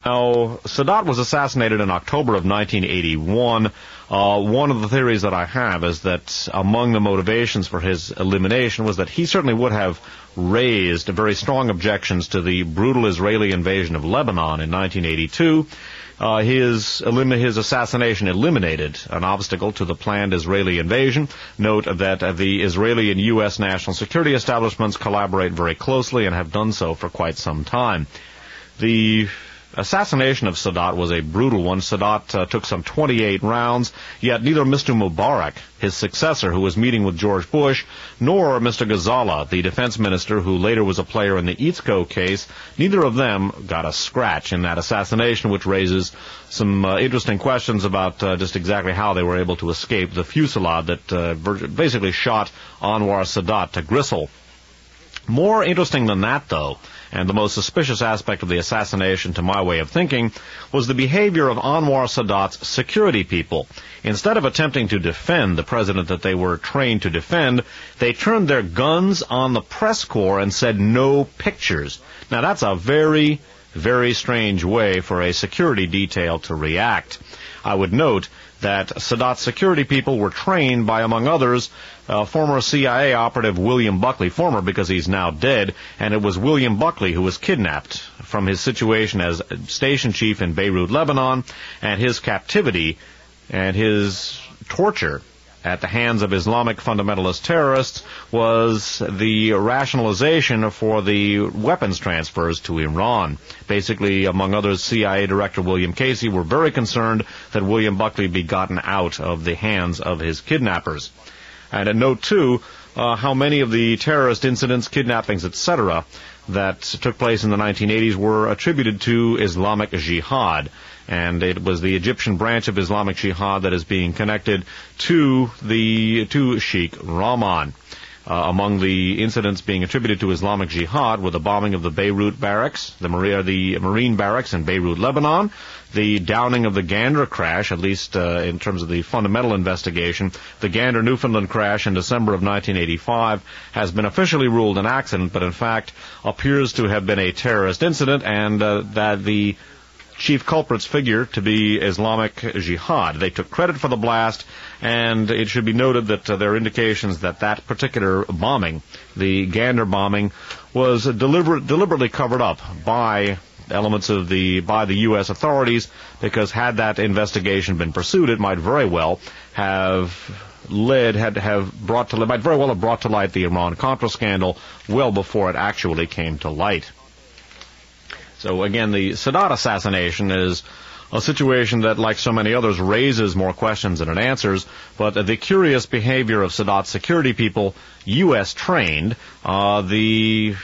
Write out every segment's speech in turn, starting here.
Now, Sadat was assassinated in October of 1981. One of the theories that I have is that among the motivations for his elimination was that he certainly would have raised very strong objections to the brutal Israeli invasion of Lebanon in 1982. His assassination eliminated an obstacle to the planned Israeli invasion. Note that the Israeli and U.S. national security establishments collaborate very closely and have done so for quite some time. The assassination of Sadat was a brutal one. Sadat took some 28 rounds, yet neither Mr. Mubarak, his successor who was meeting with George Bush, nor Mr. Ghazala, the defense minister who later was a player in the Itzko case, neither of them got a scratch in that assassination, which raises some interesting questions about just exactly how they were able to escape the fusillade that basically shot Anwar Sadat to gristle. More interesting than that, though, and the most suspicious aspect of the assassination, to my way of thinking, was the behavior of Anwar Sadat's security people. Instead of attempting to defend the president that they were trained to defend, they turned their guns on the press corps and said, "No pictures." Now, that's a very, very strange way for a security detail to react. I would note that Sadat's security people were trained by, among others, former CIA operative William Buckley, former because he's now dead, and it was William Buckley who was kidnapped from his situation as station chief in Beirut, Lebanon, and his captivity and his torture at the hands of Islamic fundamentalist terrorists was the rationalization for the weapons transfers to Iran. Basically, among others, CIA Director William Casey were very concerned that William Buckley be gotten out of the hands of his kidnappers. And note, too, how many of the terrorist incidents, kidnappings, etc., that took place in the 1980s were attributed to Islamic Jihad. And it was the Egyptian branch of Islamic Jihad that is being connected to Sheikh Rahman. Among the incidents being attributed to Islamic Jihad were the bombing of the Beirut barracks, the Marine barracks in Beirut, Lebanon, the downing of the Gander crash, at least in terms of the fundamental investigation. The Gander, Newfoundland crash in December of 1985 has been officially ruled an accident, but in fact appears to have been a terrorist incident, and that the chief culprits figure to be Islamic Jihad. They took credit for the blast, and it should be noted that there are indications that that particular bombing, the Gander bombing, was deliberately covered up by elements of by the U.S. authorities, because had that investigation been pursued, it might very well have brought to light the Iran-Contra scandal well before it actually came to light. So again, the Sadat assassination is a situation that, like so many others, raises more questions than it answers, but the curious behavior of Sadat's security people, U.S. trained, the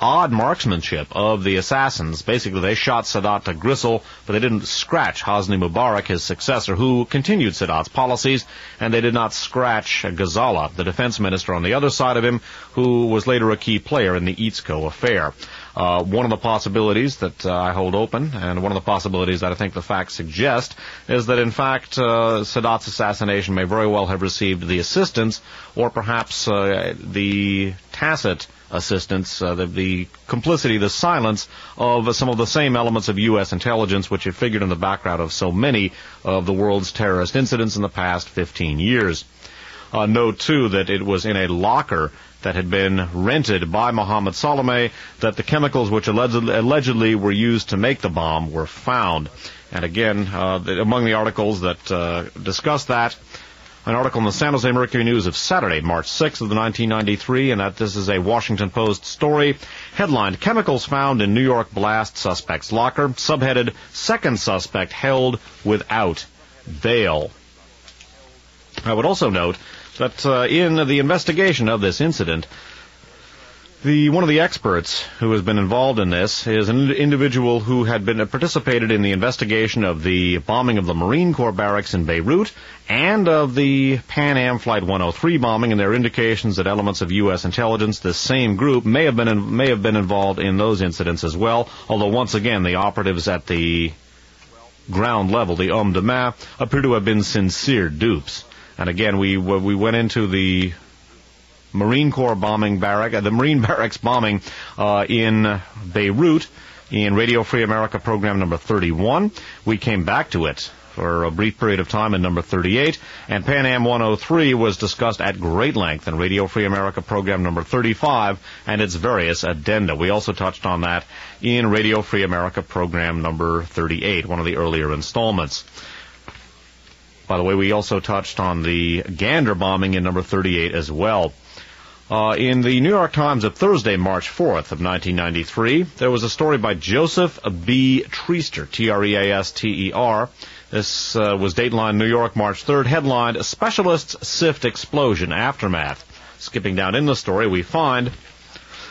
odd marksmanship of the assassins. Basically, they shot Sadat to gristle, but they didn't scratch Hosni Mubarak, his successor, who continued Sadat's policies, and they did not scratch Ghazala, the defense minister on the other side of him, who was later a key player in the Itzko affair. One of the possibilities that I hold open, and one of the possibilities that I think the facts suggest, is that in fact Sadat's assassination may very well have received the assistance, or perhaps the tacit assistance, the complicity, the silence of some of the same elements of U.S. intelligence which have figured in the background of so many of the world's terrorist incidents in the past 15 years. Note, too, that it was in a locker that had been rented by Mohammed Salameh that the chemicals which allegedly were used to make the bomb were found. And again, among the articles that discuss that, an article in the San Jose Mercury News of Saturday, March 6th of 1993, and that this is a Washington Post story, headlined, "Chemicals Found in New York Blast Suspect's Locker," subheaded, "Second Suspect Held Without Bail." I would also note that in the investigation of this incident, one of the experts who has been involved in this is an individual who had participated in the investigation of the bombing of the Marine Corps barracks in Beirut and of the Pan Am Flight 103 bombing, and there are indications that elements of U.S. intelligence, this same group, may have been involved in those incidents as well, although once again the operatives at the ground level, the hommes de main, appear to have been sincere dupes. And again, we went into the Marine Corps bombing the Marine barracks bombing in Beirut. In Radio Free America program number 31, we came back to it for a brief period of time in number 38, and Pan Am 103 was discussed at great length in Radio Free America program number 35 and its various addenda. We also touched on that in Radio Free America program number 38, one of the earlier installments. By the way, we also touched on the Gander bombing in number 38 as well. In the New York Times of Thursday, March 4th of 1993, there was a story by Joseph B. Treaster, Treaster. This was Dateline New York, March 3rd, headlined, Specialists Sift Explosion Aftermath. Skipping down in the story, we find,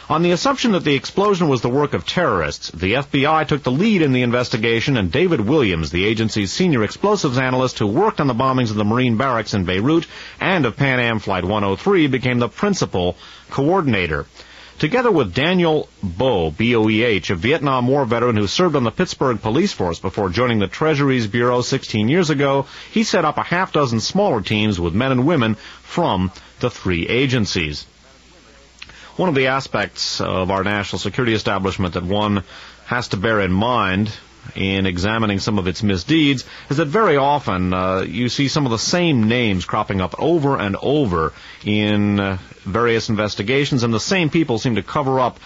on the assumption that the explosion was the work of terrorists, the FBI took the lead in the investigation, and David Williams, the agency's senior explosives analyst who worked on the bombings of the Marine barracks in Beirut and of Pan Am Flight 103, became the principal coordinator. Together with Daniel Boe, B-O-E-H, a Vietnam War veteran who served on the Pittsburgh police force before joining the Treasury's Bureau 16 years ago, he set up a half-dozen smaller teams with men and women from the three agencies. One of the aspects of our national security establishment that one has to bear in mind in examining some of its misdeeds is that very often you see some of the same names cropping up over and over in various investigations, and the same people seem to cover up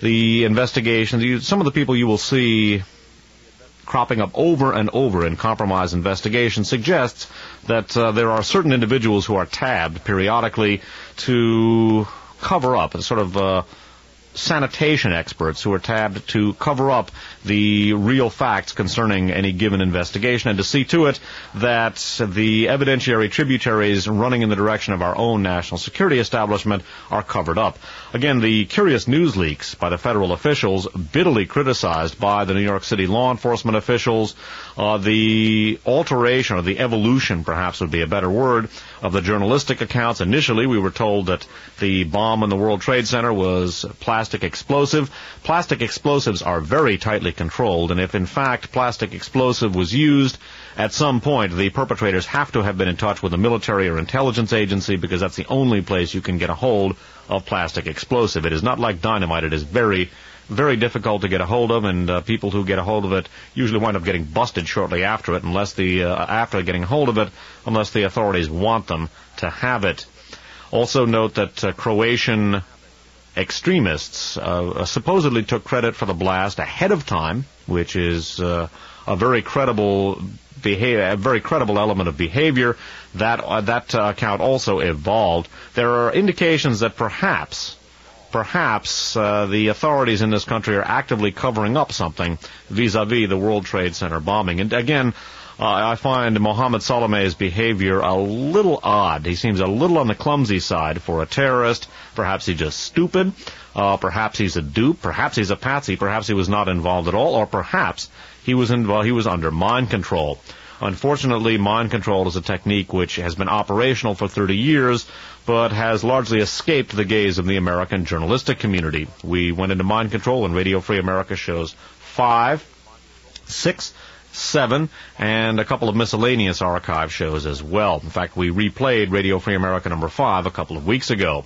the investigations. Some of the people you will see cropping up over and over in compromise investigations suggests that there are certain individuals who are tabbed periodically to cover up, sort of sanitation experts who are tabbed to cover up the real facts concerning any given investigation and to see to it that the evidentiary tributaries running in the direction of our own national security establishment are covered up. Again, the curious news leaks by the federal officials, bitterly criticized by the New York City law enforcement officials, the alteration, or the evolution, perhaps would be a better word, of the journalistic accounts. Initially, we were told that the bomb in the World Trade Center was plastic explosive. Plastic explosives are very tightly controlled, and if in fact plastic explosive was used, at some point the perpetrators have to have been in touch with a military or intelligence agency, because that's the only place you can get a hold of plastic explosive. It is not like dynamite. It is very, very difficult to get a hold of, and people who get a hold of it usually wind up getting busted shortly after it, after getting a hold of it, unless the authorities want them to have it. Also note that Croatian extremists supposedly took credit for the blast ahead of time, which is a very credible element of behavior. That account also evolved. There are indications that perhaps the authorities in this country are actively covering up something vis-a-vis the World Trade Center bombing. And again, I find Mohammed Salameh's behavior a little odd. He seems a little on the clumsy side for a terrorist. Perhaps he's just stupid. Perhaps he's a dupe. Perhaps he's a patsy. Perhaps he was not involved at all. Or perhaps he was under mind control. Unfortunately, mind control is a technique which has been operational for 30 years, but has largely escaped the gaze of the American journalistic community. We went into mind control in Radio Free America shows 5, 6, 7, and a couple of miscellaneous archive shows as well. In fact, we replayed Radio Free America number 5 a couple of weeks ago.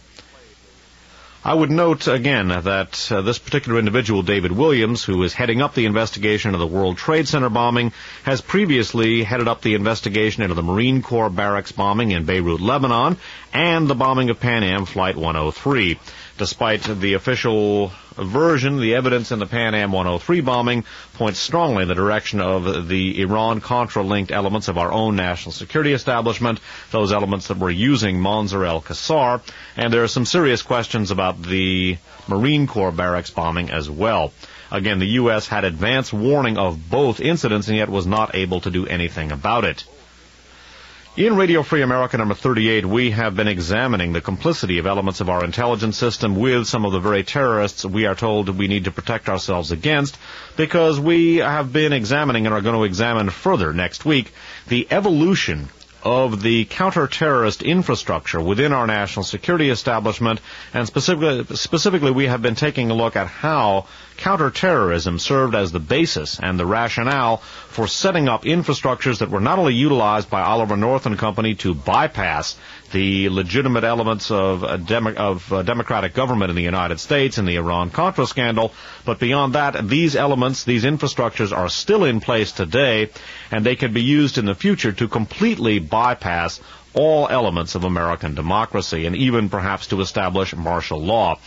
I would note again that this particular individual, David Williams, who is heading up the investigation of the World Trade Center bombing, has previously headed up the investigation into the Marine Corps barracks bombing in Beirut, Lebanon, and the bombing of Pan Am Flight 103. Despite the official version, the evidence in the Pan Am 103 bombing points strongly in the direction of the Iran-Contra-linked elements of our own national security establishment, those elements that were using Mansour al-Qassar, and there are some serious questions about the Marine Corps barracks bombing as well. Again, the U.S. had advance warning of both incidents and yet was not able to do anything about it. In Radio Free America number 38, we have been examining the complicity of elements of our intelligence system with some of the very terrorists we are told we need to protect ourselves against, because we have been examining and are going to examine further next week the evolution of the counter-terrorist infrastructure within our national security establishment, and specifically we have been taking a look at how counterterrorism served as the basis and the rationale for setting up infrastructures that were not only utilized by Oliver North and Company to bypass the legitimate elements of democratic government in the United States in the Iran-Contra scandal. But beyond that, these elements, these infrastructures are still in place today, and they can be used in the future to completely bypass all elements of American democracy, and even perhaps to establish martial law.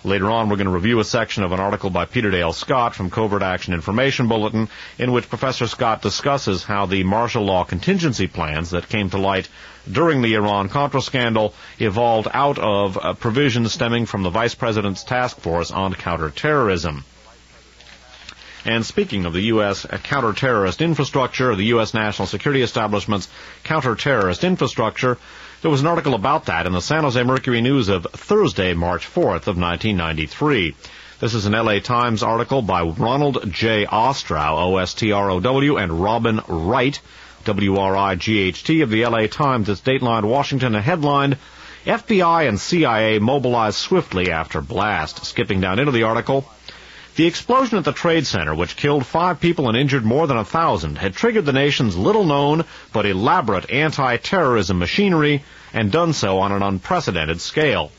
Later on, we're going to review a section of an article by Peter Dale Scott from Covert Action Information Bulletin, in which Professor Scott discusses how the martial law contingency plans that came to light during the Iran-Contra scandal evolved out of provisions stemming from the Vice President's task force on counterterrorism. And speaking of the U.S. counter-terrorist infrastructure, the U.S. national security establishment's counter-terrorist infrastructure, there was an article about that in the San Jose Mercury News of Thursday, March 4th of 1993. This is an L.A. Times article by Ronald J. Ostrow, O-S-T-R-O-W, and Robin Wright, W-R-I-G-H-T, of the L.A. Times. It's datelined Washington and headlined, FBI and CIA mobilized swiftly after blast. Skipping down into the article, the explosion at the Trade Center, which killed 5 people and injured more than 1,000, had triggered the nation's little-known but elaborate anti-terrorism machinery, and done so on an unprecedented scale.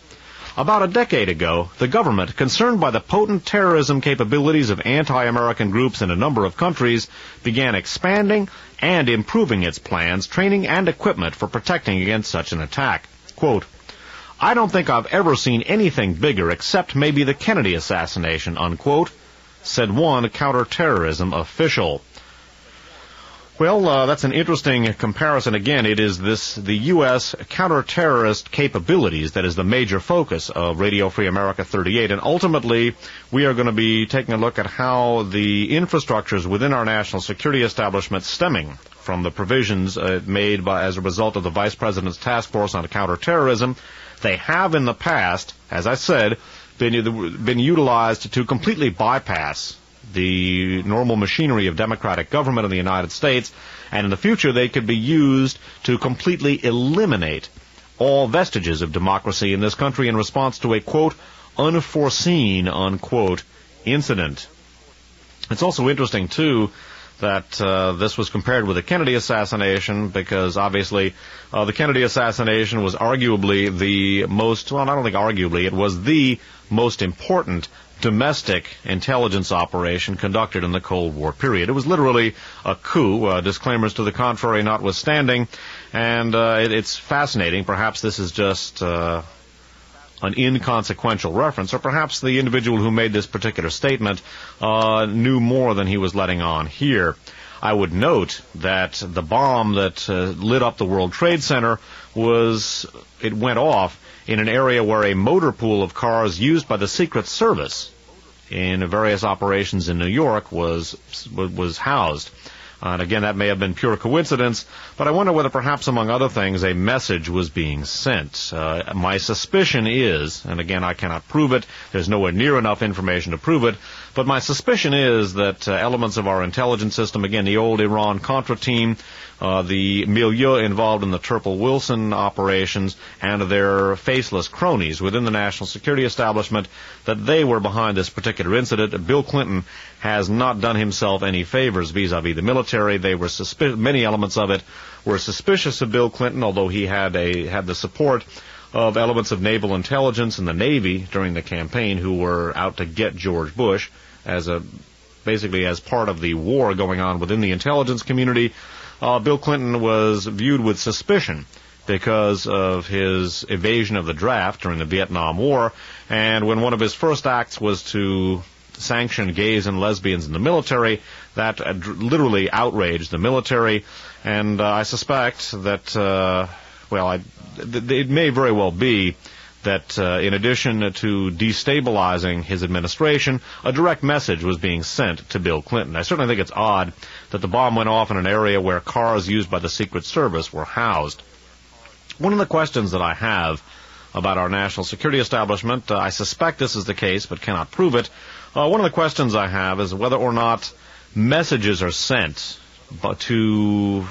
About a decade ago, the government, concerned by the potent terrorism capabilities of anti-American groups in a number of countries, began expanding and improving its plans, training, and equipment for protecting against such an attack. Quote, "I don't think I've ever seen anything bigger except maybe the Kennedy assassination," unquote, said one counterterrorism official. Well, that's an interesting comparison. Again, it is the U.S. counterterrorist capabilities that is the major focus of Radio Free America 38. And ultimately, we are going to be taking a look at how the infrastructures within our national security establishment stemming from the provisions made as a result of the Vice President's task force on counterterrorism, they have in the past, as I said, been utilized to completely bypass the normal machinery of democratic government in the United States, and in the future they could be used to completely eliminate all vestiges of democracy in this country in response to a, quote, unforeseen, unquote, incident. It's also interesting, too, that this was compared with the Kennedy assassination, because obviously the Kennedy assassination was arguably the most, well, I don't think arguably, it was the most important domestic intelligence operation conducted in the Cold War period. It was literally a coup, disclaimers to the contrary notwithstanding, and it's fascinating. Perhaps this is just an inconsequential reference, or perhaps the individual who made this particular statement knew more than he was letting on here. I would note that the bomb that lit up the World Trade Center it went off in an area where a motor pool of cars used by the Secret Service in various operations in New York was housed. And again, that may have been pure coincidence, but I wonder whether perhaps, among other things, a message was being sent. My suspicion is, and again, I cannot prove it, there's nowhere near enough information to prove it, but my suspicion is that elements of our intelligence system, again, the old Iran-Contra team, the milieu involved in the Turple-Wilson operations, and their faceless cronies within the national security establishment, that they were behind this particular incident. Bill Clinton has not done himself any favors vis-a-vis the military. They were many elements of it were suspicious of Bill Clinton, although he had the support of elements of naval intelligence and the Navy during the campaign who were out to get George Bush basically as part of the war going on within the intelligence community. Bill Clinton was viewed with suspicion because of his evasion of the draft during the Vietnam War, and when one of his first acts was to sanction gays and lesbians in the military, that literally outraged the military, and I suspect that, it may very well be that in addition to destabilizing his administration, a direct message was being sent to Bill Clinton. I certainly think it's odd that the bomb went off in an area where cars used by the Secret Service were housed. One of the questions that I have about our national security establishment, I suspect this is the case but cannot prove it, one of the questions I have is whether or not messages are sent to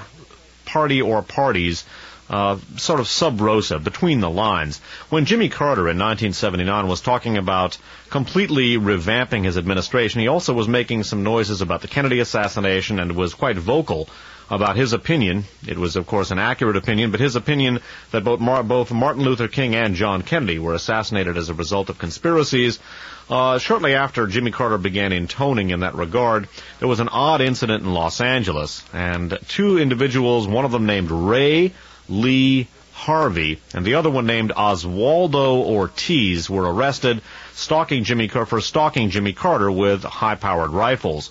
party or parties sort of sub rosa, between the lines. When Jimmy Carter in 1979 was talking about completely revamping his administration, he also was making some noises about the Kennedy assassination and was quite vocal about his opinion. It was, of course, an accurate opinion, but his opinion that both Martin Luther King and John Kennedy were assassinated as a result of conspiracies. Shortly after Jimmy Carter began intoning in that regard, there was an odd incident in Los Angeles, and two individuals, one of them named Ray Lee Harvey, and the other one named Oswaldo Ortiz, were arrested for stalking Jimmy Carter with high-powered rifles.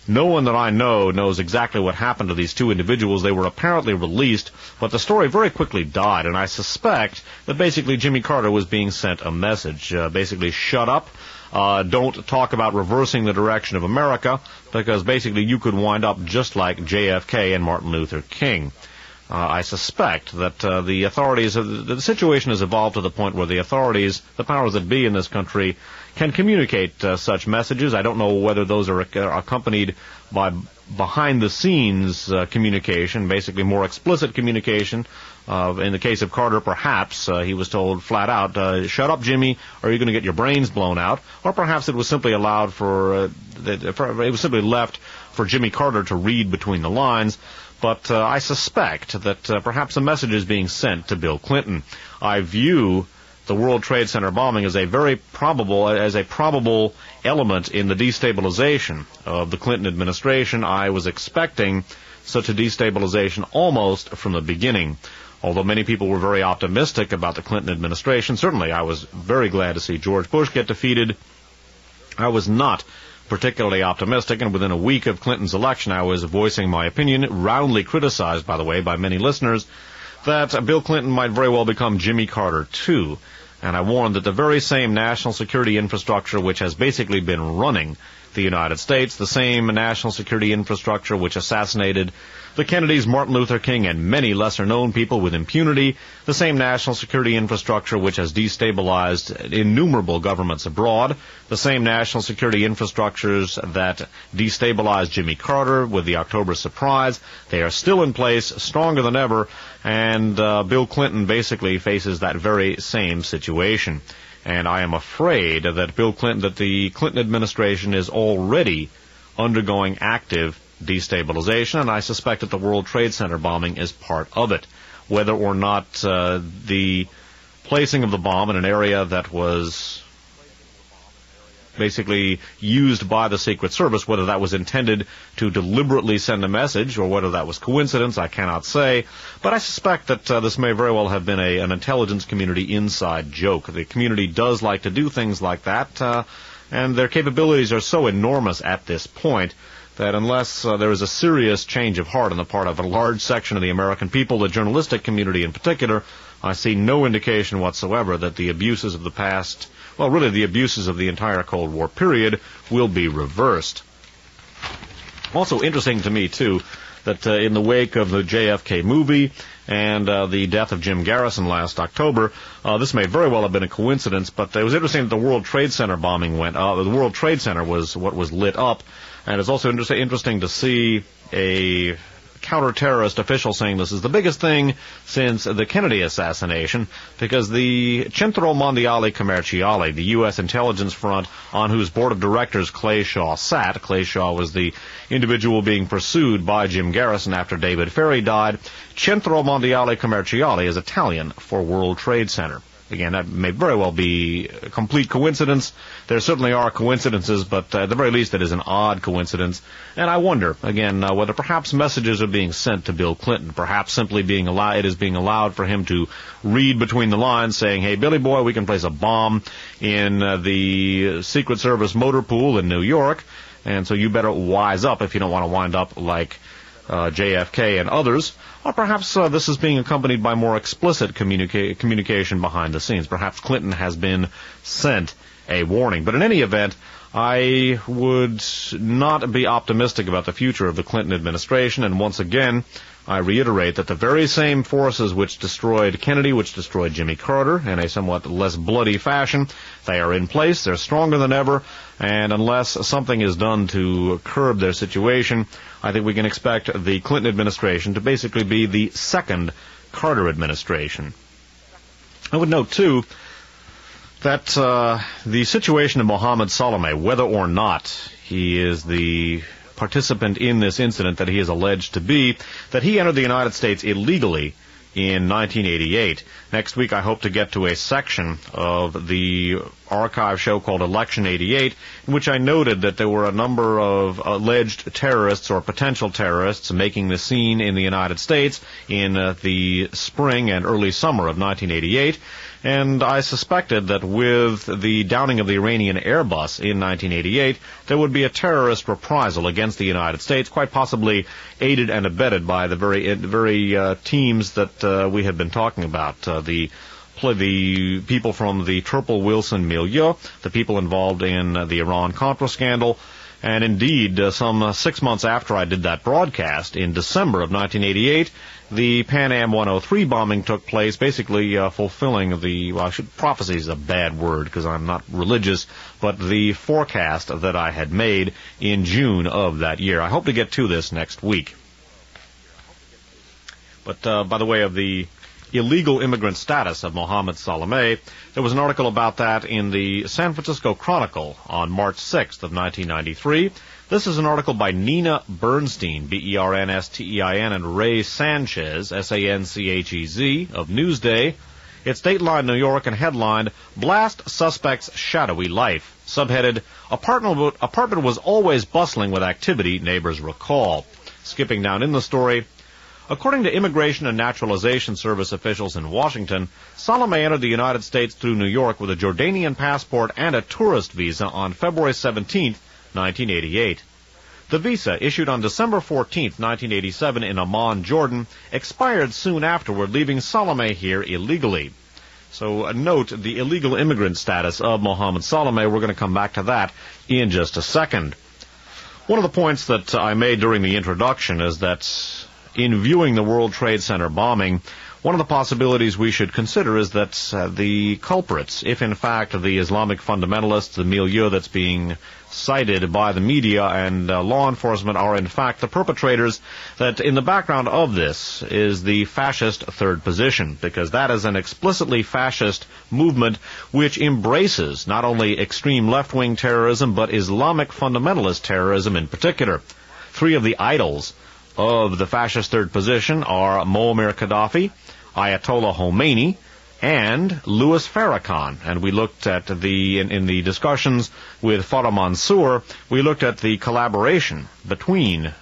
No one that I know knows exactly what happened to these two individuals. They were apparently released, but the story very quickly died, and I suspect that basically Jimmy Carter was being sent a message, basically shut up, don't talk about reversing the direction of America, because basically you could wind up just like JFK and Martin Luther King. I suspect that the authorities, the situation has evolved to the point where the authorities, the powers that be in this country, can communicate such messages. I don't know whether those are accompanied by behind-the-scenes communication, basically more explicit communication. In the case of Carter, perhaps he was told flat out, "Shut up, Jimmy, or you're going to get your brains blown out." Or perhaps it was simply allowed it was simply left for Jimmy Carter to read between the lines. But I suspect that perhaps a message is being sent to Bill Clinton. I view the World Trade Center bombing as a probable element in the destabilization of the Clinton administration. I was expecting such a destabilization almost from the beginning. Although many people were very optimistic about the Clinton administration, certainly I was very glad to see George Bush get defeated. I was not particularly optimistic, and within a week of Clinton's election, I was voicing my opinion, roundly criticized, by the way, by many listeners, that Bill Clinton might very well become Jimmy Carter, too. And I warned that the very same national security infrastructure which has basically been running the United States, the same national security infrastructure which assassinated the Kennedys, Martin Luther King, and many lesser-known people with impunity, the same national security infrastructure which has destabilized innumerable governments abroad, the same national security infrastructures that destabilized Jimmy Carter with the October surprise, they are still in place, stronger than ever, and Bill Clinton basically faces that very same situation. And I am afraid that the Clinton administration is already undergoing active destabilization, and I suspect that the World Trade Center bombing is part of it. Whether or not the placing of the bomb in an area that was basically used by the Secret Service, whether that was intended to deliberately send a message or whether that was coincidence, I cannot say. But I suspect that this may very well have been an intelligence community inside joke. The community does like to do things like that, and their capabilities are so enormous at this point that unless there is a serious change of heart on the part of a large section of the American people, the journalistic community in particular, I see no indication whatsoever that the abuses of the past, well, really the abuses of the entire Cold War period, will be reversed. Also interesting to me, too, that in the wake of the JFK movie and the death of Jim Garrison last October, this may very well have been a coincidence, but it was interesting that the World Trade Center bombing went up. The World Trade Center was what was lit up, and it's also interesting to see a counter-terrorist official saying this is the biggest thing since the Kennedy assassination, because the Centro Mondiale Commerciale, the U.S. intelligence front on whose board of directors Clay Shaw sat, Clay Shaw was the individual being pursued by Jim Garrison after David Ferrie died. Centro Mondiale Commerciale is Italian for World Trade Center. Again, that may very well be a complete coincidence. There certainly are coincidences, but at the very least it is an odd coincidence. And I wonder, again, whether perhaps messages are being sent to Bill Clinton, perhaps simply it is being allowed for him to read between the lines saying, "Hey, Billy boy, we can place a bomb in the Secret Service motor pool in New York, and so you better wise up if you don't want to wind up like JFK and others." Or perhaps this is being accompanied by more explicit communication behind the scenes. Perhaps Clinton has been sent a warning. But in any event, I would not be optimistic about the future of the Clinton administration. And once again, I reiterate that the very same forces which destroyed Kennedy, which destroyed Jimmy Carter in a somewhat less bloody fashion, they are in place. They're stronger than ever. And unless something is done to curb their situation, I think we can expect the Clinton administration to basically be the second Carter administration. I would note, too, that the situation of Mohammed Salome, whether or not he is the participant in this incident that he is alleged to be, that he entered the United States illegally in 1988. Next week I hope to get to a section of the archive show called Election 88, in which I noted that there were a number of alleged terrorists or potential terrorists making the scene in the United States in the spring and early summer of 1988. And I suspected that with the downing of the Iranian Airbus in 1988, there would be a terrorist reprisal against the United States, quite possibly aided and abetted by the very teams that we had been talking about, the people from the Turple-Wilson milieu, the people involved in the Iran-Contra scandal. And indeed, some 6 months after I did that broadcast, in December of 1988, the Pan Am 103 bombing took place, basically fulfilling the, prophecy is a bad word because I'm not religious, but the forecast that I had made in June of that year. I hope to get to this next week. But by the way of the illegal immigrant status of Mohammed Salameh, there was an article about that in the San Francisco Chronicle on March 6th of 1993. This is an article by Nina Bernstein, B-E-R-N-S-T-E-I-N, and Ray Sanchez, S-A-N-C-H-E-Z, of Newsday. It's dateline New York and headlined, Blast Suspect's Shadowy Life. Subheaded, Apartment was always bustling with activity, neighbors recall. Skipping down in the story, according to Immigration and Naturalization Service officials in Washington, Salameh entered the United States through New York with a Jordanian passport and a tourist visa on February 17, 1988. The visa, issued on December 14, 1987 in Amman, Jordan, expired soon afterward, leaving Salameh here illegally. So note the illegal immigrant status of Mohammed Salameh. We're going to come back to that in just a second. One of the points that I made during the introduction is that in viewing the World Trade Center bombing, one of the possibilities we should consider is that the culprits, if in fact the Islamic fundamentalists, the milieu that's being cited by the media and law enforcement are in fact the perpetrators, that in the background of this is the fascist third position, because that is an explicitly fascist movement which embraces not only extreme left-wing terrorism but Islamic fundamentalist terrorism in particular. Three of the idols of the fascist third position are Muammar Gaddafi, Ayatollah Khomeini, and Louis Farrakhan. And we looked at in the discussions with Farah Mansour, we looked at the collaboration between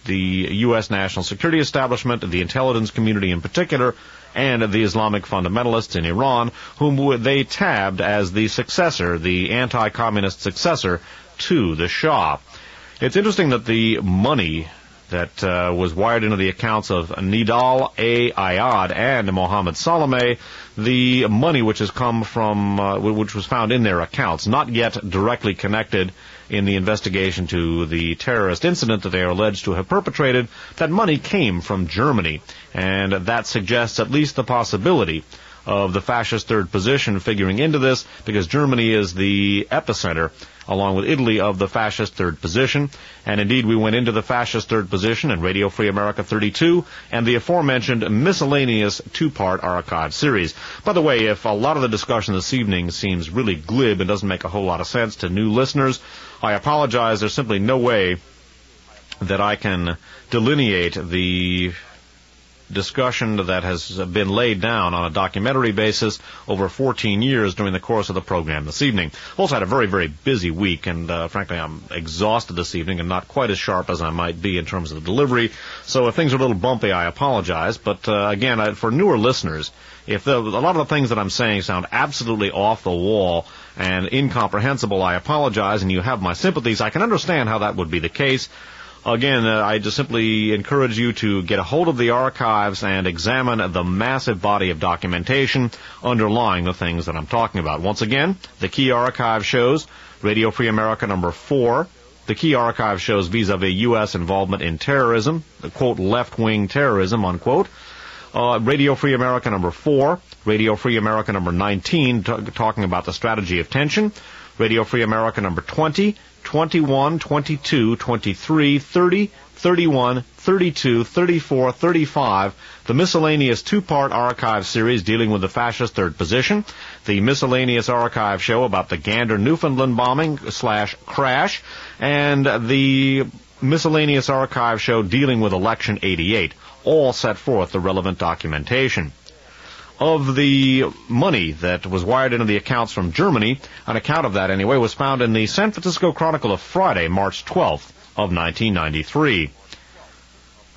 the U.S. national security establishment, the intelligence community in particular, and the Islamic fundamentalists in Iran, whom they tabbed as the successor, the anti-communist successor to the Shah. It's interesting that the money that was wired into the accounts of Nidal A. Ayad and Mohammed Salameh, the money which has come from, which was found in their accounts, not yet directly connected in the investigation to the terrorist incident that they are alleged to have perpetrated, that money came from Germany. And that suggests at least the possibility of the fascist third position figuring into this, because Germany is the epicenter, along with Italy, of the fascist third position. And indeed, we went into the fascist third position in Radio Free America 32 and the aforementioned miscellaneous two-part archive series. By the way, if a lot of the discussion this evening seems really glib and doesn't make a whole lot of sense to new listeners, I apologize. There's simply no way that I can delineate the discussion that has been laid down on a documentary basis over 14 years during the course of the program this evening. Also had a very, very busy week, and frankly, I'm exhausted this evening and not quite as sharp as I might be in terms of the delivery. So if things are a little bumpy, I apologize. But again, for newer listeners, if a lot of the things that I'm saying sound absolutely off the wall and incomprehensible, I apologize, and you have my sympathies. I can understand how that would be the case. Again, I just simply encourage you to get a hold of the archives and examine the massive body of documentation underlying the things that I'm talking about. Once again, the key archive shows Radio Free America number 4. The key archive shows vis-a-vis U.S. involvement in terrorism, quote, left-wing terrorism, unquote. Radio Free America number 4. Radio Free America number 19, talking about the strategy of tension. Radio Free America number 20. 21, 22, 23, 30, 31, 32, 34, 35, the miscellaneous two-part archive series dealing with the fascist third position, the miscellaneous archive show about the Gander, Newfoundland bombing / crash, and the miscellaneous archive show dealing with Election 88 all set forth the relevant documentation. Of the money that was wired into the accounts from Germany, an account of that anyway was found in the San Francisco Chronicle of Friday, March 12th of 1993.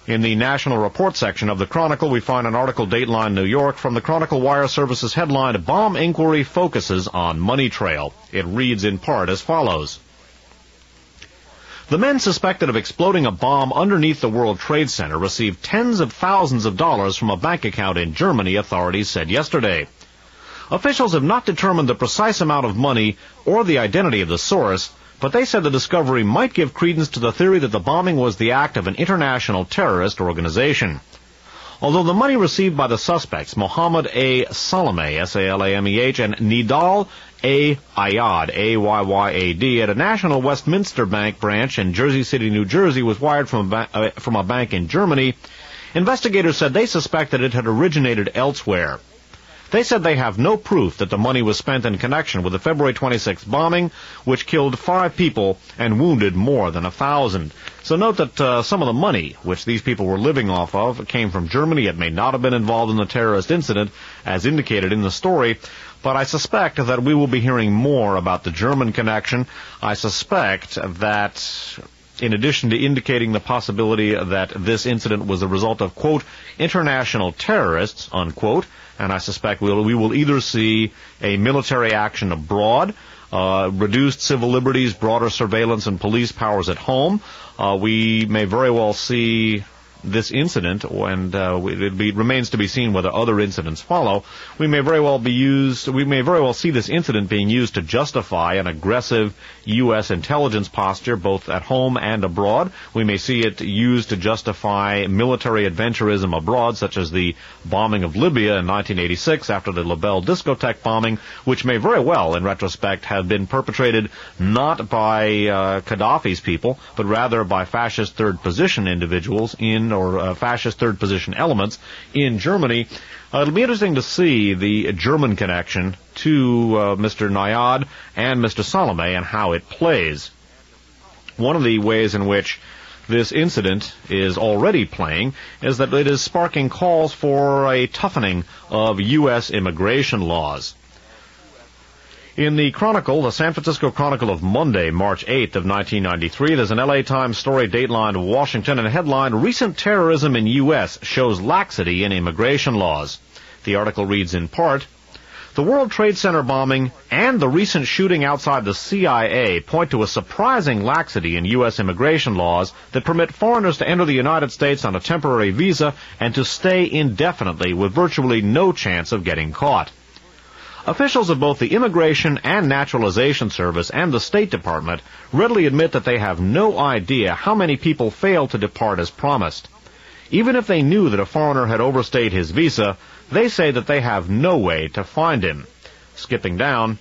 In the National Report section of the Chronicle, we find an article dateline New York from the Chronicle Wire Services headline, Bomb Inquiry Focuses on Money Trail. It reads in part as follows. The men suspected of exploding a bomb underneath the World Trade Center received tens of thousands of dollars from a bank account in Germany, authorities said yesterday. Officials have not determined the precise amount of money or the identity of the source, but they said the discovery might give credence to the theory that the bombing was the act of an international terrorist organization. Although the money received by the suspects, Mohammed A. Salameh, S-A-L-A-M-E-H, and Nidal A. Ayad, A-Y-Y-A-D, at a National Westminster Bank branch in Jersey City, New Jersey, was wired from a bank in Germany, investigators said they suspected it had originated elsewhere. They said they have no proof that the money was spent in connection with the February 26th bombing, which killed 5 people and wounded more than 1,000. So note that some of the money which these people were living off of came from Germany. It may not have been involved in the terrorist incident, as indicated in the story, but I suspect that we will be hearing more about the German connection. I suspect that in addition to indicating the possibility that this incident was the result of, quote, international terrorists, unquote, and I suspect we will either see a military action abroad, reduced civil liberties, broader surveillance and police powers at home. We may very well see this incident, and it remains to be seen whether other incidents follow. We may very well see this incident being used to justify an aggressive U.S. intelligence posture, both at home and abroad. We may see it used to justify military adventurism abroad, such as the bombing of Libya in 1986 after the La Belle discotheque bombing, which may very well, in retrospect, have been perpetrated not by Gaddafi's people, but rather by fascist third position individuals or fascist third position elements in Germany. It'll be interesting to see the German connection to Mr. Nayad and Mr. Salameh and how it plays. One of the ways in which this incident is already playing is that it is sparking calls for a toughening of U.S. immigration laws. In the Chronicle, the San Francisco Chronicle of Monday, March 8th of 1993, there's an LA Times story dateline Washington and a headline, Recent Terrorism in U.S. Shows Laxity in Immigration Laws. The article reads in part, The World Trade Center bombing and the recent shooting outside the CIA point to a surprising laxity in U.S. immigration laws that permit foreigners to enter the United States on a temporary visa and to stay indefinitely with virtually no chance of getting caught. Officials of both the Immigration and Naturalization Service and the State Department readily admit that they have no idea how many people fail to depart as promised. Even if they knew that a foreigner had overstayed his visa, they say that they have no way to find him. Skipping down.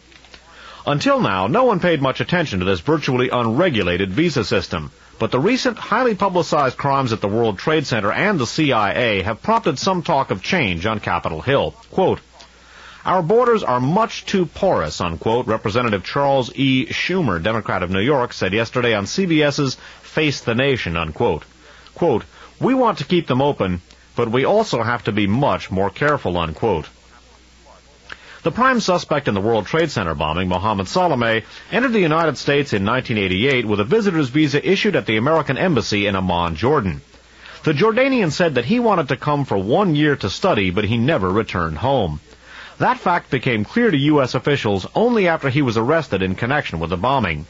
Until now, no one paid much attention to this virtually unregulated visa system, but the recent highly publicized crimes at the World Trade Center and the CIA have prompted some talk of change on Capitol Hill. Quote, Our borders are much too porous, unquote, Representative Charles E. Schumer, Democrat of New York, said yesterday on CBS's Face the Nation, unquote. Quote, We want to keep them open, but we also have to be much more careful, unquote. The prime suspect in the World Trade Center bombing, Mohammed Salameh, entered the United States in 1988 with a visitor's visa issued at the American Embassy in Amman, Jordan. The Jordanian said that he wanted to come for 1 year to study, but he never returned home. That fact became clear to U.S. officials only after he was arrested in connection with the bombing.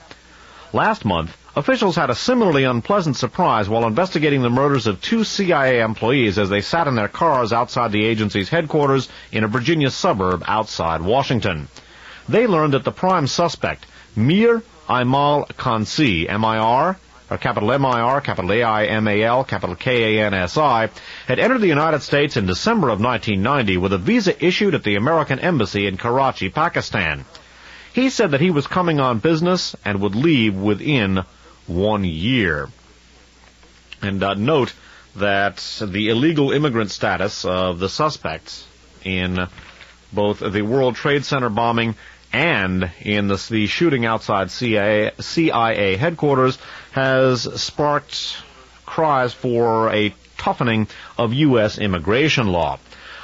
Last month, officials had a similarly unpleasant surprise while investigating the murders of 2 CIA employees as they sat in their cars outside the agency's headquarters in a Virginia suburb outside Washington. They learned that the prime suspect, Mir Aimal Kansi, M-I-R, or capital M-I-R, capital A-I-M-A-L, capital K-A-N-S-I, had entered the United States in December of 1990 with a visa issued at the American Embassy in Karachi, Pakistan. He said that he was coming on business and would leave within 1 year. And note that the illegal immigrant status of the suspects in both the World Trade Center bombing and in the shooting outside CIA headquarters has sparked cries for a toughening of U.S. immigration law.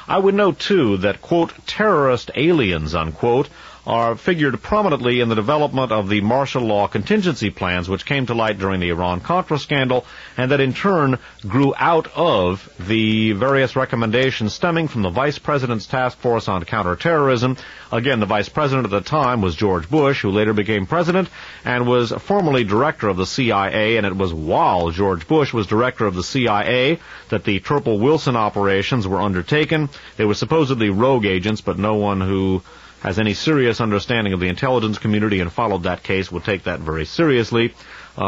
I would note, too, that, quote, terrorist aliens, unquote, are figured prominently in the development of the martial law contingency plans which came to light during the Iran-Contra scandal, and that in turn grew out of the various recommendations stemming from the Vice President's Task Force on Counterterrorism. Again, the Vice President at the time was George Bush, who later became President and was formerly Director of the CIA, and it was while George Bush was Director of the CIA that the Turple Wilson operations were undertaken. They were supposedly rogue agents, but no one who has any serious understanding of the intelligence community and followed that case would take that very seriously.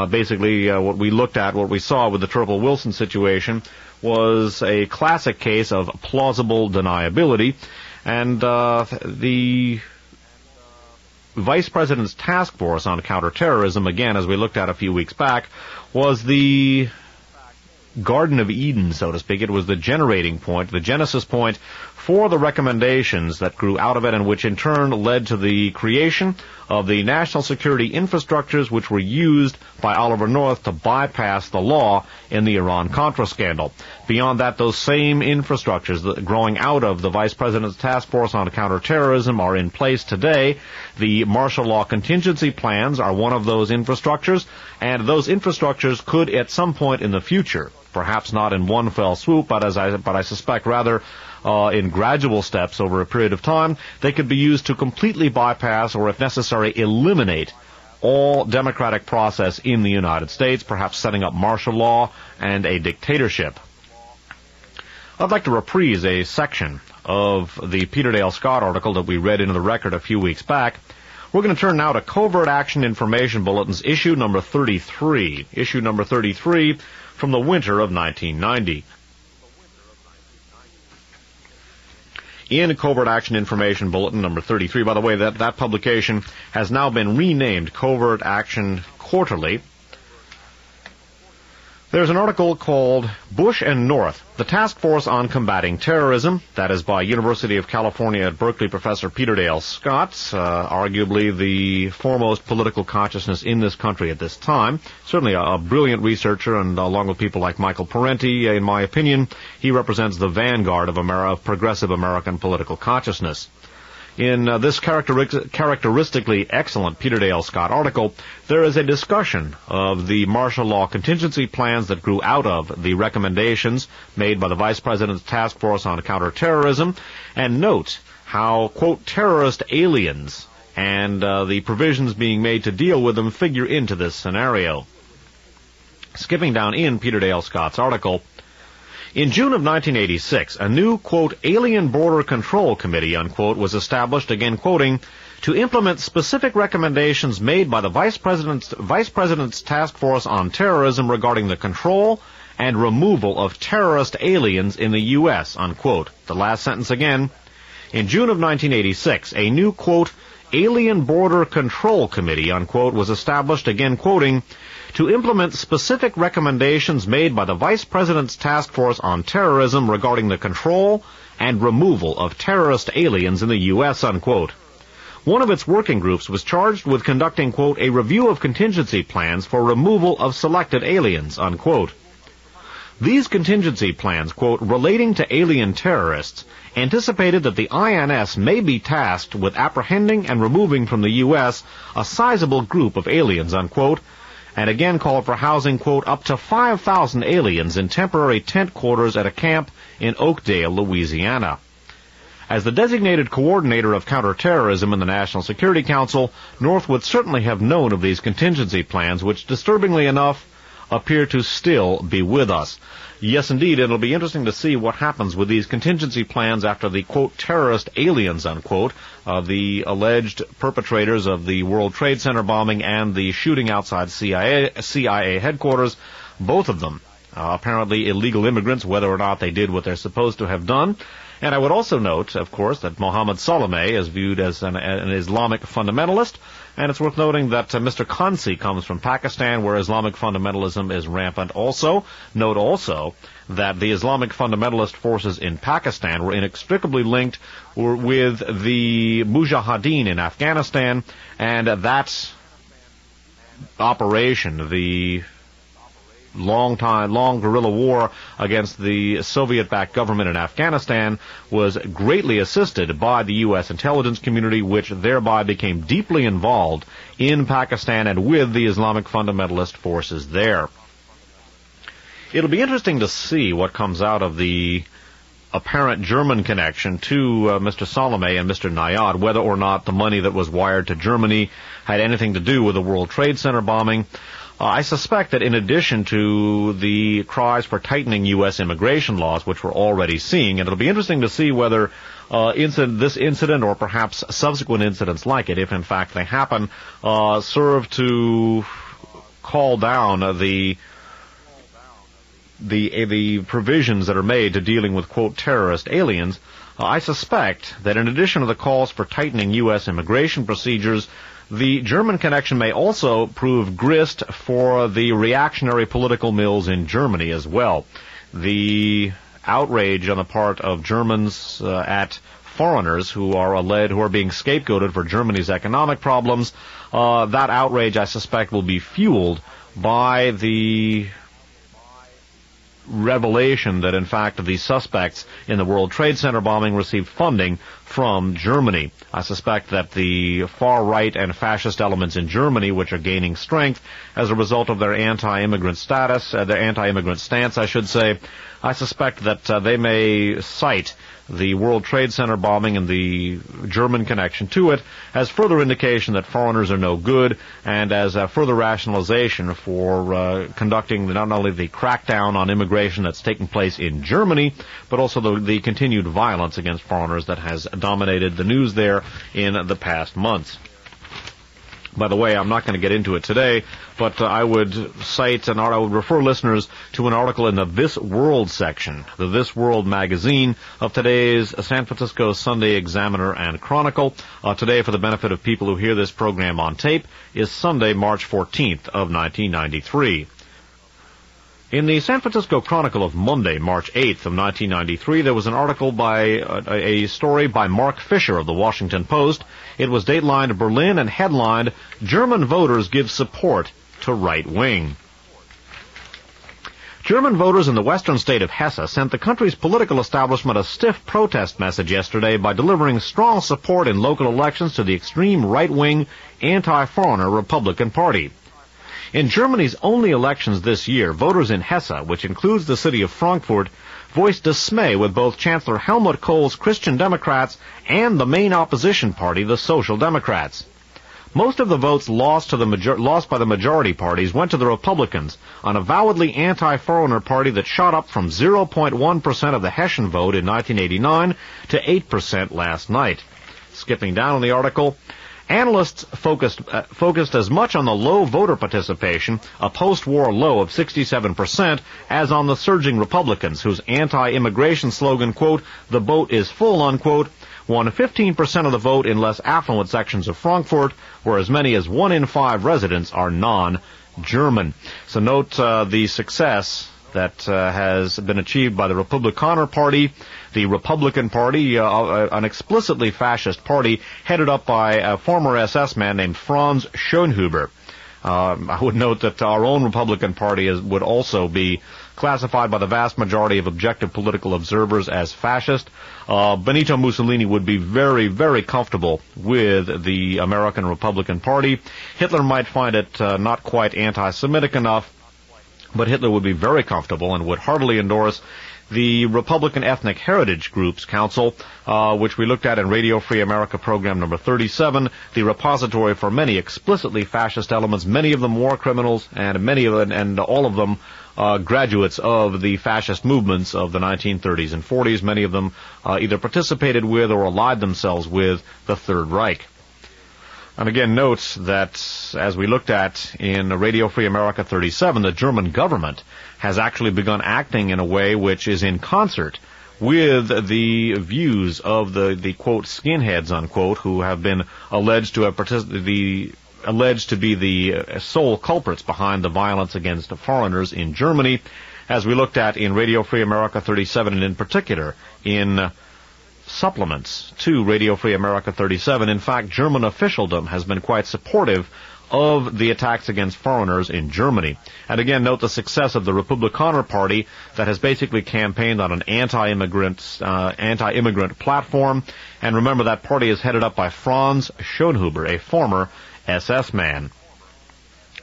Basically, what we saw with the Turple Wilson situation was a classic case of plausible deniability, and the Vice President's Task Force on Counterterrorism, again, as we looked at a few weeks back, was the Garden of Eden, so to speak. It was the generating point, the genesis point for the recommendations that grew out of it and which in turn led to the creation of the national security infrastructures which were used by Oliver North to bypass the law in the Iran-Contra scandal. Beyond that, those same infrastructures growing out of the Vice President's Task Force on Counterterrorism are in place today. The martial law contingency plans are one of those infrastructures, and those infrastructures could at some point in the future, perhaps not in one fell swoop, but I suspect rather in gradual steps over a period of time, they could be used to completely bypass or, if necessary, eliminate all democratic process in the United States, perhaps setting up martial law and a dictatorship. I'd like to reprise a section of the Peter Dale Scott article that we read into the record a few weeks back. We're going to turn now to Covert Action Information Bulletin's issue number 33. Issue number 33 from the winter of 1990. In Covert Action Information Bulletin number 33, by the way, that publication has now been renamed Covert Action Quarterly. There's an article called Bush and North, the Task Force on Combating Terrorism. That is by University of California at Berkeley professor Peter Dale Scott, arguably the foremost political consciousness in this country at this time. Certainly a brilliant researcher, and along with people like Michael Parenti, in my opinion, he represents the vanguard of progressive American political consciousness. In this characteristically excellent Peter Dale Scott article, there is a discussion of the martial law contingency plans that grew out of the recommendations made by the Vice President's Task Force on Counterterrorism, and note how, quote, terrorist aliens and the provisions being made to deal with them figure into this scenario. Skipping down in Peter Dale Scott's article, in June of 1986, a new, quote, Alien Border Control Committee, unquote, was established, again quoting, to implement specific recommendations made by the Vice President's Task Force on Terrorism regarding the control and removal of terrorist aliens in the U.S., unquote. The last sentence again. In June of 1986, a new, quote, Alien Border Control Committee, unquote, was established, again quoting, to implement specific recommendations made by the Vice President's Task Force on Terrorism regarding the control and removal of terrorist aliens in the U.S., unquote. One of its working groups was charged with conducting, quote, a review of contingency plans for removal of selected aliens, unquote. These contingency plans, quote, relating to alien terrorists, anticipated that the INS may be tasked with apprehending and removing from the U.S. a sizable group of aliens, unquote, and again called for housing, quote, up to 5,000 aliens in temporary tent quarters at a camp in Oakdale, Louisiana. As the designated coordinator of counterterrorism in the National Security Council, North would certainly have known of these contingency plans, which, disturbingly enough, appear to still be with us. Yes, indeed, it'll be interesting to see what happens with these contingency plans after the, quote, terrorist aliens, unquote, the alleged perpetrators of the World Trade Center bombing and the shooting outside CIA headquarters, both of them apparently illegal immigrants, whether or not they did what they're supposed to have done. And I would also note, of course, that Mohammed Salameh is viewed as an Islamic fundamentalist, and it's worth noting that Mr. Kansi comes from Pakistan, where Islamic fundamentalism is rampant also. Note also that the Islamic fundamentalist forces in Pakistan were inextricably linked with the Mujahideen in Afghanistan, and that operation, the long guerrilla war against the Soviet-backed government in Afghanistan, was greatly assisted by the U.S. intelligence community, which thereby became deeply involved in Pakistan and with the Islamic fundamentalist forces there. It'll be interesting to see what comes out of the apparent German connection to Mr. Salameh and Mr. Nayad, whether or not the money that was wired to Germany had anything to do with the World Trade Center bombing. I suspect that in addition to the cries for tightening U.S. immigration laws, which we're already seeing, and it'll be interesting to see whether this incident or perhaps subsequent incidents like it, if in fact they happen, serve to call down the provisions that are made to dealing with, quote, terrorist aliens. I suspect that in addition to the calls for tightening U.S. immigration procedures, the German connection may also prove grist for the reactionary political mills in Germany as well. The outrage on the part of Germans at foreigners who are being scapegoated for Germany's economic problems, that outrage, I suspect, will be fueled by the revelation that, in fact, the suspects in the World Trade Center bombing received funding from Germany. I suspect that the far-right and fascist elements in Germany, which are gaining strength as a result of their anti-immigrant stance, I should say, I suspect that they may cite the World Trade Center bombing and the German connection to it as further indication that foreigners are no good, and as a further rationalization for conducting not only the crackdown on immigration that's taking place in Germany, but also the continued violence against foreigners that has dominated the news there in the past months. By the way, I'm not going to get into it today, but I would refer listeners to an article in the This World section, the This World magazine of today's San Francisco Sunday Examiner and Chronicle. Today, for the benefit of people who hear this program on tape, is Sunday, March 14th of 1993. In the San Francisco Chronicle of Monday, March 8th of 1993, there was an article a story by Mark Fisher of the Washington Post. It was datelined Berlin and headlined, German voters give support to right wing. German voters in the western state of Hesse sent the country's political establishment a stiff protest message yesterday by delivering strong support in local elections to the extreme right-wing, anti-foreigner Republican Party. In Germany's only elections this year, voters in Hesse, which includes the city of Frankfurt, voiced dismay with both Chancellor Helmut Kohl's Christian Democrats and the main opposition party, the Social Democrats. Most of the votes lost by the majority parties went to the Republicans, an avowedly anti-foreigner party that shot up from 0.1% of the Hessian vote in 1989 to 8% last night. Skipping down on the article, analysts focused as much on the low voter participation, a post-war low of 67%, as on the surging Republicans, whose anti-immigration slogan, quote, "the boat is full," unquote, won 15% of the vote in less affluent sections of Frankfurt, where as many as 1 in 5 residents are non-German. So note the success that has been achieved by the Republikaner Party. The Republican Party, an explicitly fascist party, headed up by a former SS man named Franz Schönhuber. I would note that our own Republican Party would also be classified by the vast majority of objective political observers as fascist. Benito Mussolini would be very, very comfortable with the American Republican Party. Hitler might find it not quite anti-Semitic enough, but Hitler would be very comfortable and would heartily endorse the Republican Ethnic Heritage Groups Council, which we looked at in Radio Free America program number 37, the repository for many explicitly fascist elements, many of them war criminals, and all of them graduates of the fascist movements of the 1930s and 40s. Many of them either participated with or allied themselves with the Third Reich. And again, note that, as we looked at in Radio Free America 37, the German government has actually begun acting in a way which is in concert with the views of the quote, skinheads, unquote, who have been alleged to have alleged to be the sole culprits behind the violence against foreigners in Germany, as we looked at in Radio Free America 37, and in particular in supplements to Radio Free America 37. In fact, German officialdom has been quite supportive of the attacks against foreigners in Germany. And again, note the success of the Republikaner Party that has basically campaigned on an anti-immigrant platform. And remember, that party is headed up by Franz Schönhuber, a former SS man.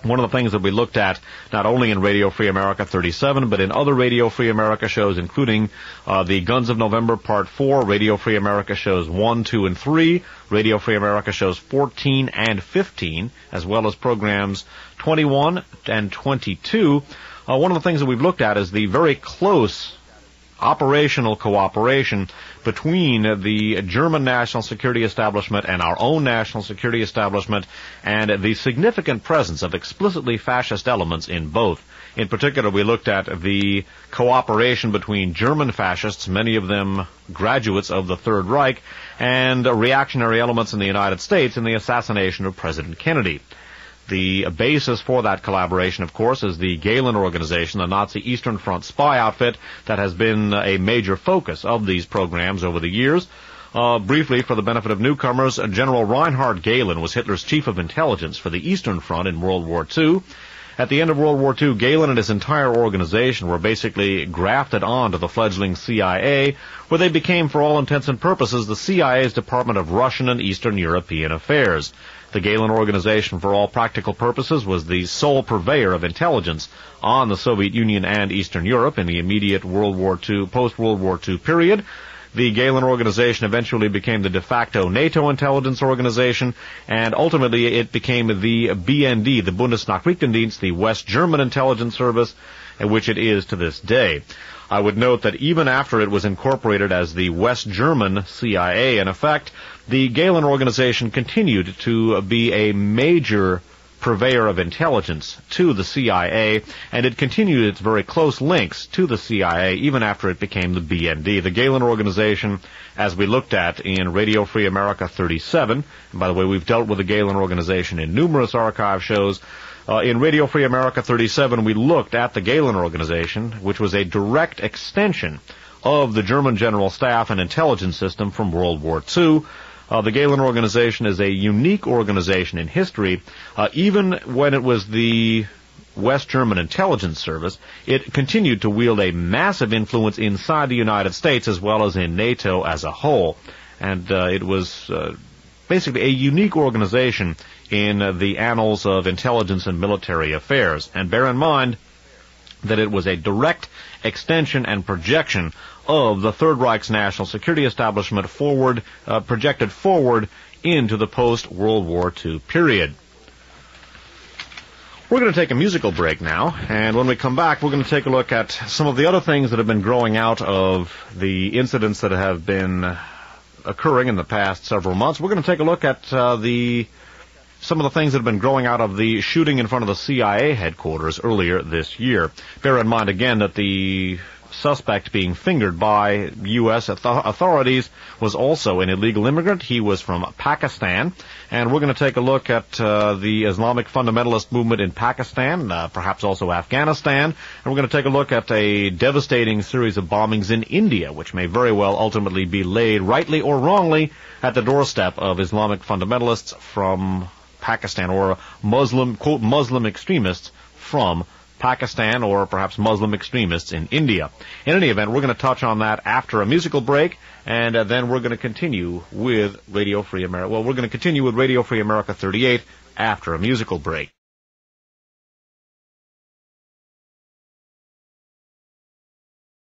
One of the things that we looked at, not only in Radio Free America 37, but in other Radio Free America shows, including the Guns of November Part 4, Radio Free America shows 1, 2, and 3, Radio Free America shows 14 and 15, as well as programs 21 and 22. One of the things that we've looked at is the very close operational cooperation between the German national security establishment and our own national security establishment, and the significant presence of explicitly fascist elements in both. In particular, we looked at the cooperation between German fascists, many of them graduates of the Third Reich, and reactionary elements in the United States in the assassination of President Kennedy. The basis for that collaboration, of course, is the Gehlen organization, the Nazi Eastern Front spy outfit that has been a major focus of these programs over the years. Briefly, for the benefit of newcomers, General Reinhard Gehlen was Hitler's chief of intelligence for the Eastern Front in World War II. At the end of World War II, Gehlen and his entire organization were basically grafted onto the fledgling CIA, where they became, for all intents and purposes, the CIA's Department of Russian and Eastern European Affairs. The Gehlen organization, for all practical purposes, was the sole purveyor of intelligence on the Soviet Union and Eastern Europe in the immediate post-World War II period. The Gehlen organization eventually became the de facto NATO intelligence organization, and ultimately it became the BND, the Bundesnachrichtendienst, the West German intelligence service, which it is to this day. I would note that even after it was incorporated as the West German CIA, in effect, the Gehlen organization continued to be a major purveyor of intelligence to the CIA, and it continued its very close links to the CIA even after it became the BND. The Gehlen organization, as we looked at in Radio Free America 37, and by the way, we've dealt with the Gehlen organization in numerous archive shows. In Radio Free America 37, we looked at the Gehlen organization, which was a direct extension of the German General Staff and intelligence system from World War II. The Gehlen organization is a unique organization in history. Even when it was the West German intelligence service, it continued to wield a massive influence inside the United States as well as in NATO as a whole. And it was basically a unique organization in the annals of intelligence and military affairs. And bear in mind that it was a direct extension and projection of the Third Reich's national security establishment projected forward into the post-World War II period. We're going to take a musical break now, and when we come back, we're going to take a look at some of the other things that have been growing out of the incidents that have been occurring in the past several months. We're going to take a look at some of the things that have been growing out of the shooting in front of the CIA headquarters earlier this year. Bear in mind, again, that the suspect being fingered by U.S. authorities was also an illegal immigrant. He was from Pakistan. And we're going to take a look at the Islamic fundamentalist movement in Pakistan, perhaps also Afghanistan. And we're going to take a look at a devastating series of bombings in India, which may very well ultimately be laid, rightly or wrongly, at the doorstep of Islamic fundamentalists from Pakistan, or Muslim, quote, Muslim extremists from Pakistan, or perhaps Muslim extremists in India. In any event, we're going to touch on that after a musical break, and then we're going to continue with Radio Free America. Well, we're going to continue with Radio Free America 38 after a musical break.